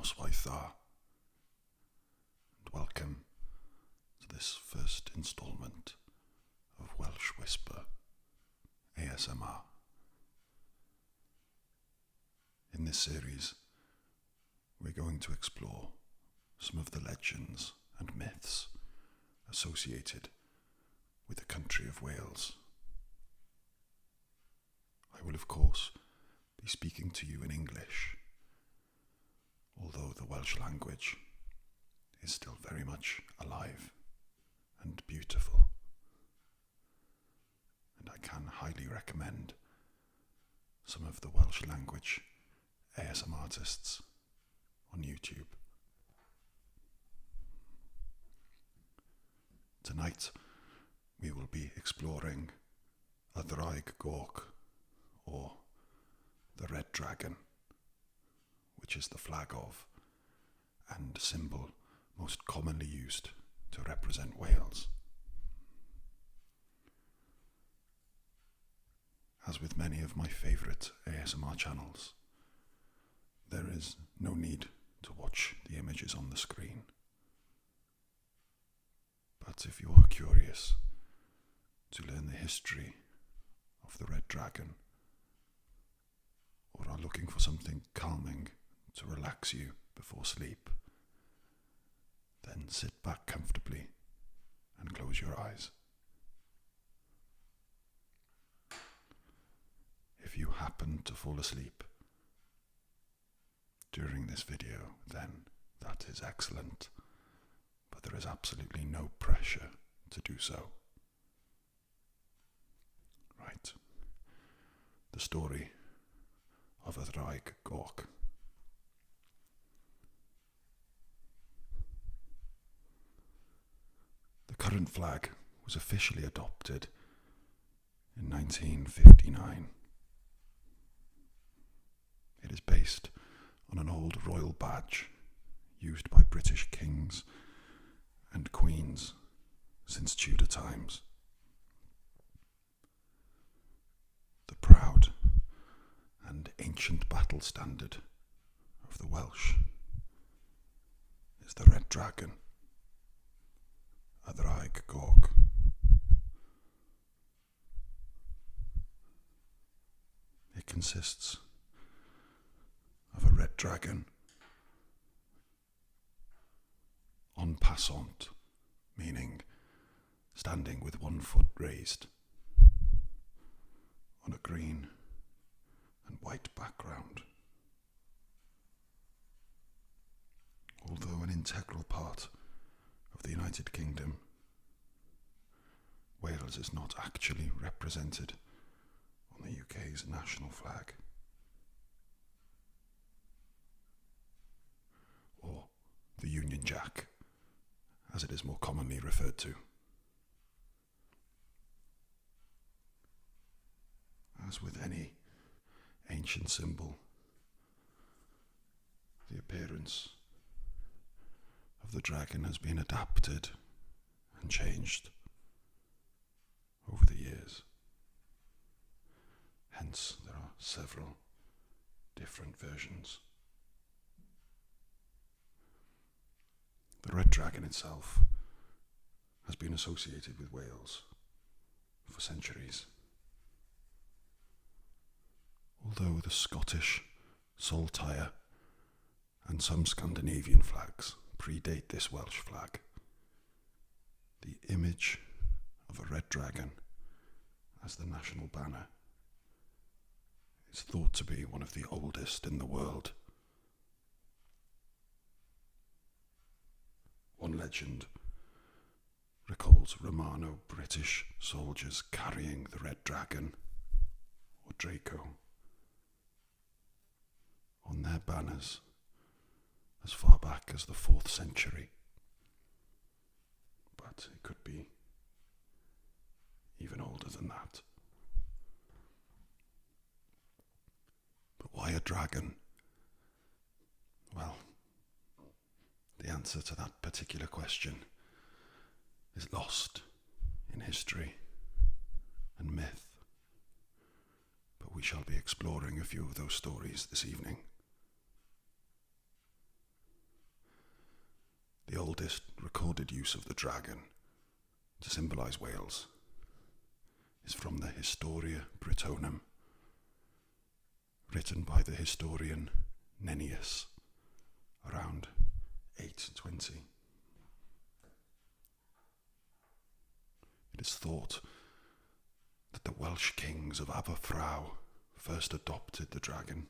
noswaith dda, and welcome to this first instalment of Welsh Whisper ASMR. In this series, we're going to explore some of the legends and myths associated with the country of Wales. I will, of course, be speaking to you in English, although the Welsh language is still very much alive and beautiful. And I can highly recommend some of the Welsh language ASMR artists on YouTube. Tonight we will be exploring a Draig Goch, or the Red Dragon, which is the flag of and symbol most commonly used to represent Wales. As with many of my favourite ASMR channels, there is no need to watch the images on the screen. But if you are curious to learn the history of the Red Dragon, or are looking for something calming to relax you before sleep, then sit back comfortably and close your eyes. If you happen to fall asleep during this video, then that is excellent, but there is absolutely no pressure to do so. Right. The story of a Draig Goch. The current flag was officially adopted in 1959. It is based on an old royal badge used by British kings and queens since Tudor times. The proud and ancient battle standard of the Welsh is the Red Dragon, a Draig Goch. It consists of a red dragon en passant, meaning standing with one foot raised, on a green and white background. Although an integral part of the United Kingdom, Wales is not actually represented on the UK's national flag, or the Union Jack, as it is more commonly referred to. As with any ancient symbol, the appearance of the dragon has been adapted and changed over the years. Hence, there are several different versions. The Red Dragon itself has been associated with Wales for centuries. Although the Scottish saltire and some Scandinavian flags predate this Welsh flag, the image of a red dragon as the national banner is thought to be one of the oldest in the world. One legend recalls Romano-British soldiers carrying the Red Dragon, or Draig Goch, on their banners as far back as the 4th century. But it could be even older than that. But why a dragon? Well, the answer to that particular question is lost in history and myth, but we shall be exploring a few of those stories this evening. use of the dragon to symbolise Wales is from the Historia Brittonum, written by the historian Nennius around 820. It is thought that the Welsh kings of Aberfraw first adopted the dragon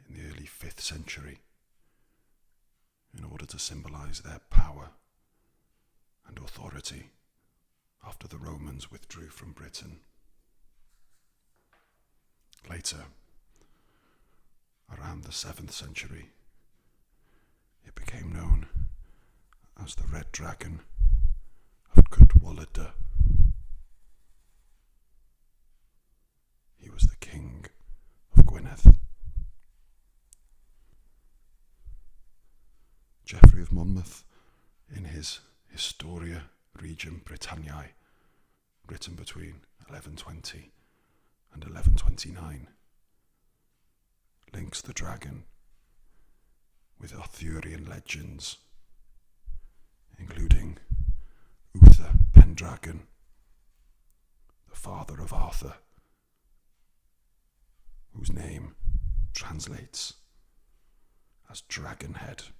in the early 5th century in order to symbolise their power and authority after the Romans withdrew from Britain. Later, around the 7th century, it became known as the Red Dragon of Cadwaladr. He was the king of Gwynedd. Geoffrey of Monmouth, in his Historia Regum Britanniae, written between 1120 and 1129, links the dragon with Arthurian legends, including Uther Pendragon, the father of Arthur, whose name translates as Dragonhead.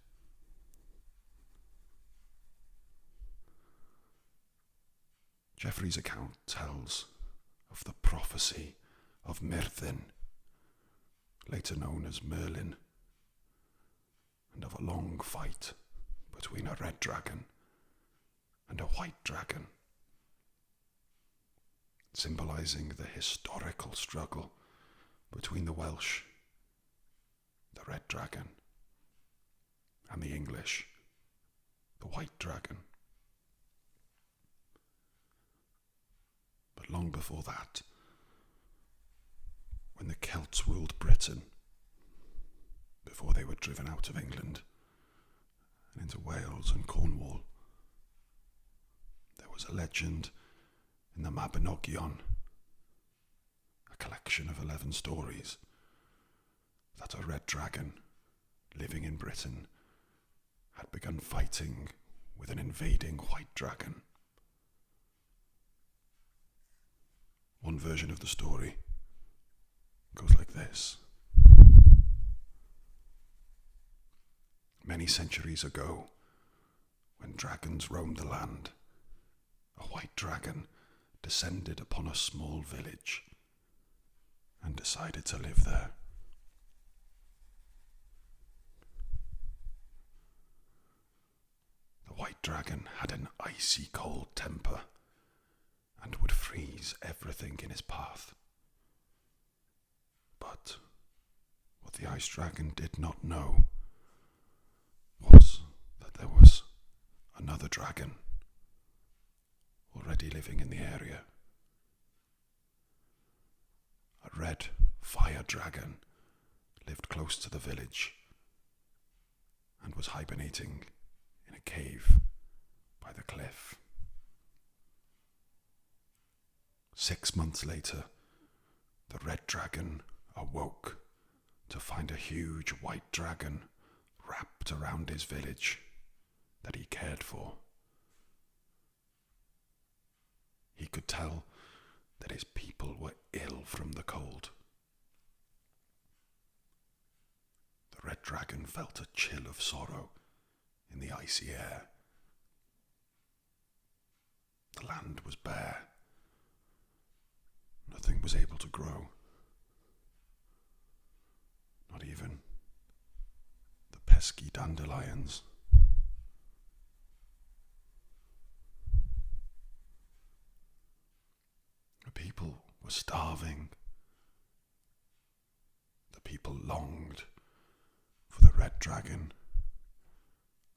Geoffrey's account tells of the prophecy of Myrddin, later known as Merlin, and of a long fight between a red dragon and a white dragon, symbolising the historical struggle between the Welsh, the red dragon, and the English, the white dragon. But long before that, when the Celts ruled Britain, before they were driven out of England and into Wales and Cornwall, there was a legend in the Mabinogion, a collection of 11 stories, that a red dragon living in Britain had begun fighting with an invading white dragon. One version of the story goes like this. Many centuries ago, when dragons roamed the land, a white dragon descended upon a small village and decided to live there. The white dragon had an icy cold temper and would freeze everything in his path. But what the ice dragon did not know was that there was another dragon already living in the area. A red fire dragon lived close to the village and was hibernating in a cave by the cliff. 6 months later, the red dragon awoke to find a huge white dragon wrapped around his village that he cared for. He could tell that his people were ill from the cold. The red dragon felt a chill of sorrow in the icy air. The land was bare. Nothing was able to grow. Not even the pesky dandelions. The people were starving. The people longed for the red dragon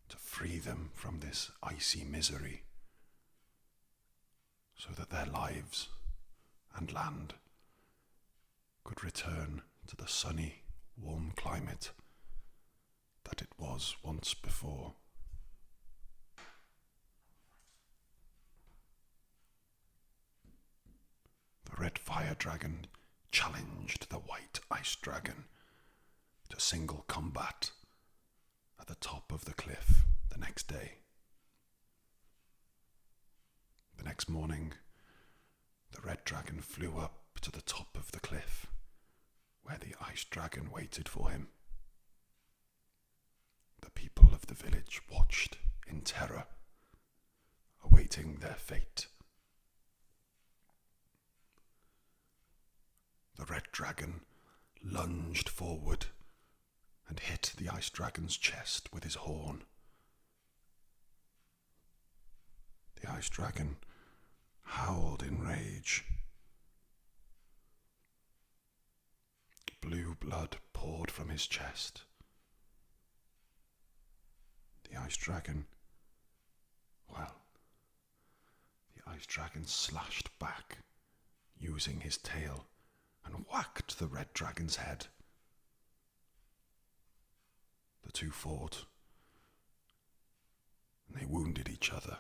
to free them from this icy misery, so that their lives and land could return to the sunny, warm climate that it was once before. The red fire dragon challenged the white ice dragon to single combat at the top of the cliff the next day. The next morning, the red dragon flew up to the top of the cliff, where the ice dragon waited for him. The people of the village watched in terror, awaiting their fate. The red dragon lunged forward and hit the ice dragon's chest with his horn. The ice dragon howled in rage. Blue blood poured from his chest. The ice dragon slashed back, using his tail, and whacked the red dragon's head. The two fought, and they wounded each other.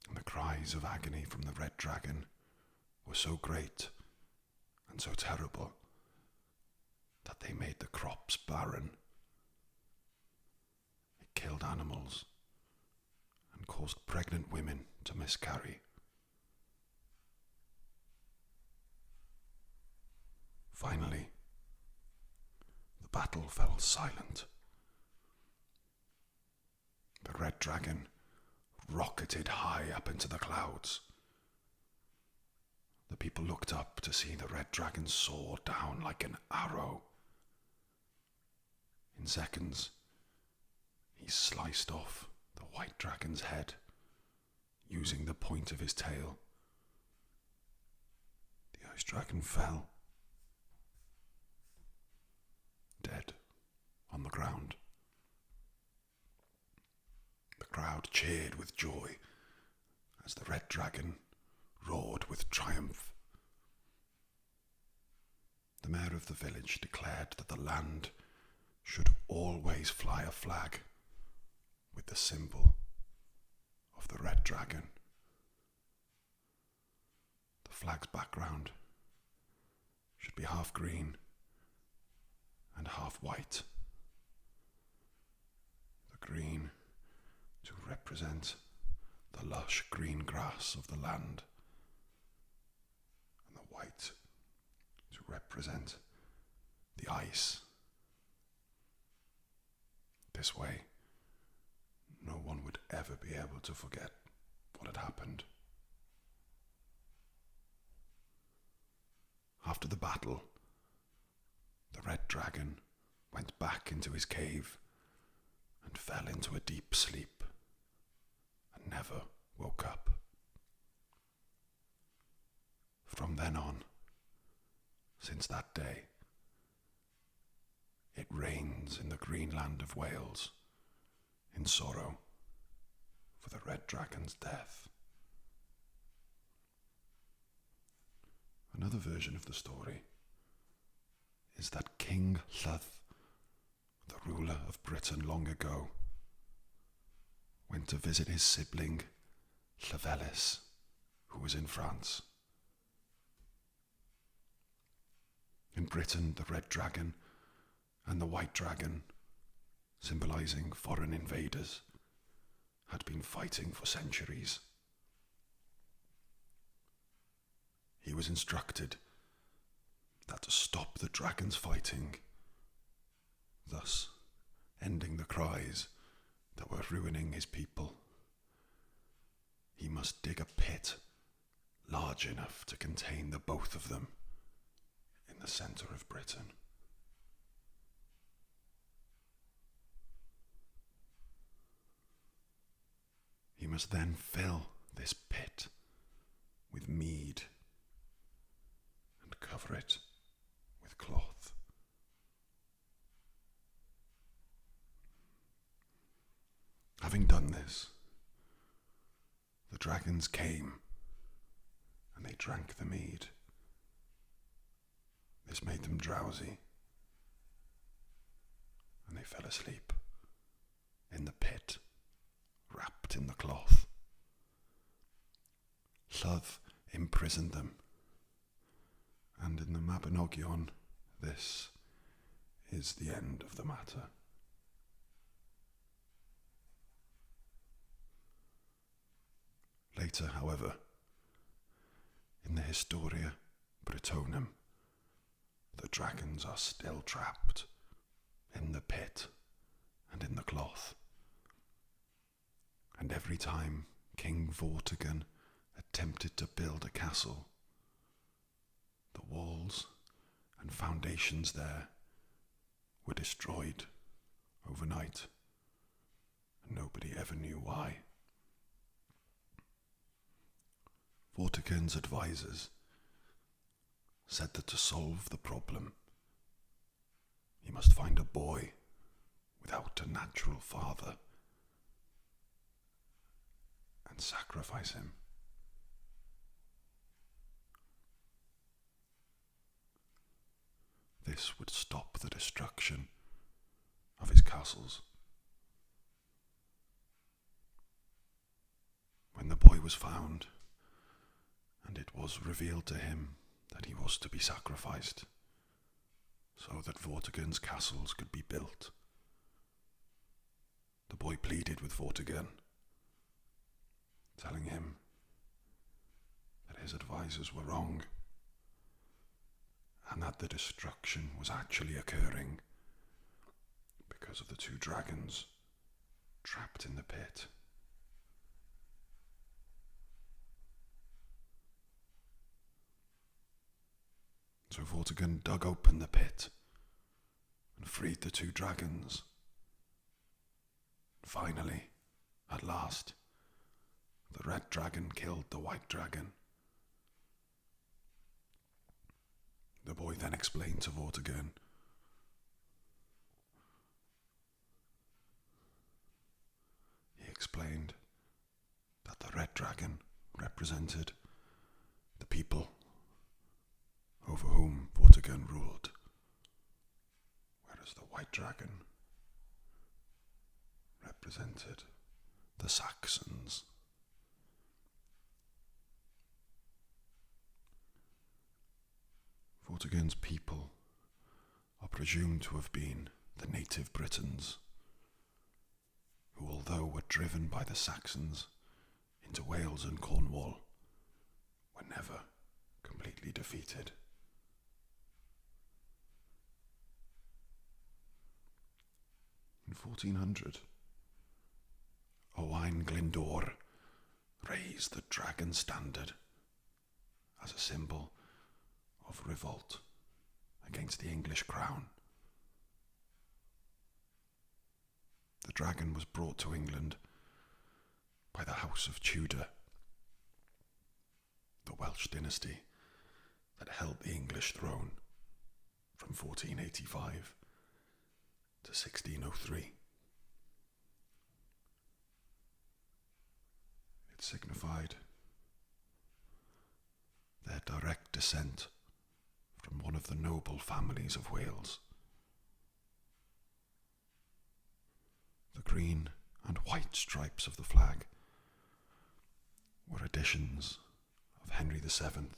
And the cries of agony from the red dragon were so great and so terrible that they made the crops barren. It killed animals and caused pregnant women to miscarry. Finally, the battle fell silent. The red dragon rocketed high up into the clouds. The people looked up to see the red dragon soar down like an arrow. In seconds, he sliced off the white dragon's head, using the point of his tail. The ice dragon fell, dead on the ground. The crowd cheered with joy as the red dragon roared with triumph. The mayor of the village declared that the land should always fly a flag with the symbol of the red dragon. The flag's background should be half green and half white. The green to represent the lush green grass of the land, and the white to represent the ice. This way, no one would ever be able to forget what had happened. After the battle, the red dragon went back into his cave and fell into a deep sleep and never woke up. From then on, since that day, it reigns in the green land of Wales in sorrow for the red dragon's death. Another version of the story is that King Lludd, the ruler of Britain long ago, went to visit his sibling Llefelys, who was in France. In Britain, the red dragon and the white dragon, symbolizing foreign invaders, had been fighting for centuries. He was instructed that to stop the dragons fighting, thus ending the cries that were ruining his people, he must dig a pit large enough to contain the both of them in the centre of Britain. He must then fill this pit with mead and cover it with cloth. Having done this, the dragons came and they drank the mead. This made them drowsy, and they fell asleep in the pit, wrapped in the cloth. Lludd imprisoned them, and in the Mabinogion, this is the end of the matter. Later, however, in the Historia Brittonum, the dragons are still trapped in the pit and in the cloth. And every time King Vortigern attempted to build a castle, the walls and foundations there were destroyed overnight, and nobody ever knew why. Vortigern's advisors said that to solve the problem, he must find a boy without a natural father and sacrifice him. This would stop the destruction of his castles. When the boy was found, and it was revealed to him that he was to be sacrificed, so that Vortigern's castles could be built, the boy pleaded with Vortigern, telling him that his advisors were wrong, and that the destruction was actually occurring because of the two dragons trapped in the pit. So Vortigern dug open the pit and freed the two dragons. Finally, at last, the red dragon killed the white dragon. The boy then explained to Vortigern that the red dragon represented the people over whom Vortigern ruled, whereas the white dragon represented the Saxons. Vortigern's people are presumed to have been the native Britons, who, although were driven by the Saxons into Wales and Cornwall, were never completely defeated. In 1400, Owain Glyndwr raised the dragon standard as a symbol of revolt against the English crown. The dragon was brought to England by the House of Tudor, the Welsh dynasty that held the English throne from 1485 to 1603. It signified their direct descent from one of the noble families of Wales. The green and white stripes of the flag were additions of Henry VII,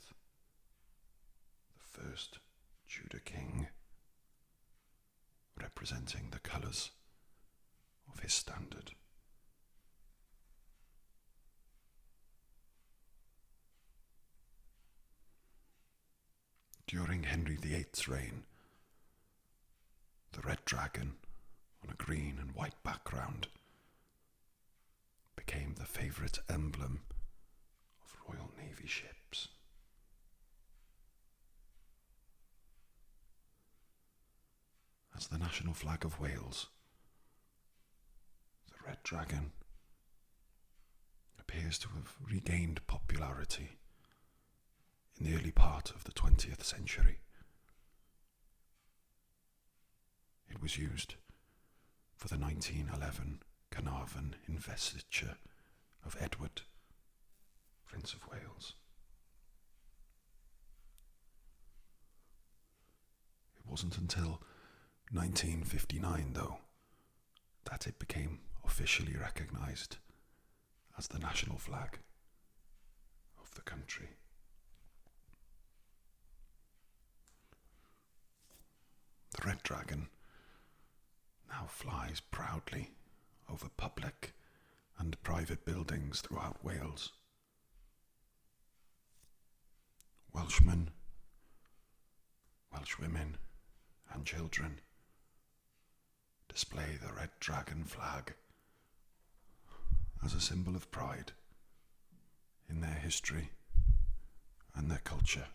the first Tudor king, representing the colours of his standard. During Henry VIII's reign, the red dragon on a green and white background became the favourite emblem of Royal Navy ships. As the national flag of Wales, the red dragon appears to have regained popularity in the early part of the 20th century. It was used for the 1911 Carnarvon investiture of Edward, Prince of Wales. It wasn't until 1959, though, that it became officially recognised as the national flag of the country. The red dragon now flies proudly over public and private buildings throughout Wales Welshmen, Welsh women and children display the red dragon flag as a symbol of pride in their history and their culture.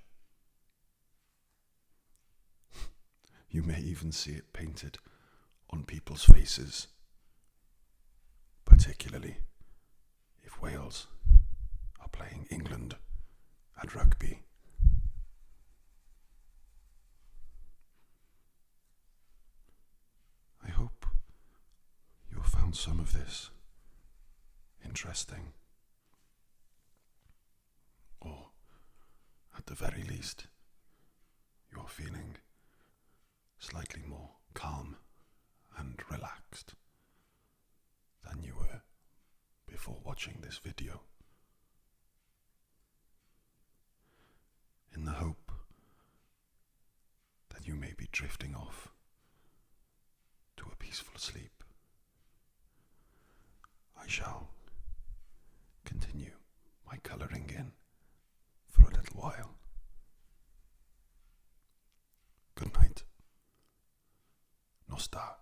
You may even see it painted on people's faces, particularly if Wales are playing England at rugby. I hope you have found some of this interesting, or at the very least, you are feeling slightly more calm and relaxed than you were before watching this video. In the hope that you may be drifting off to a peaceful sleep, I shall continue my colouring in for a little while. Good night. Nostar.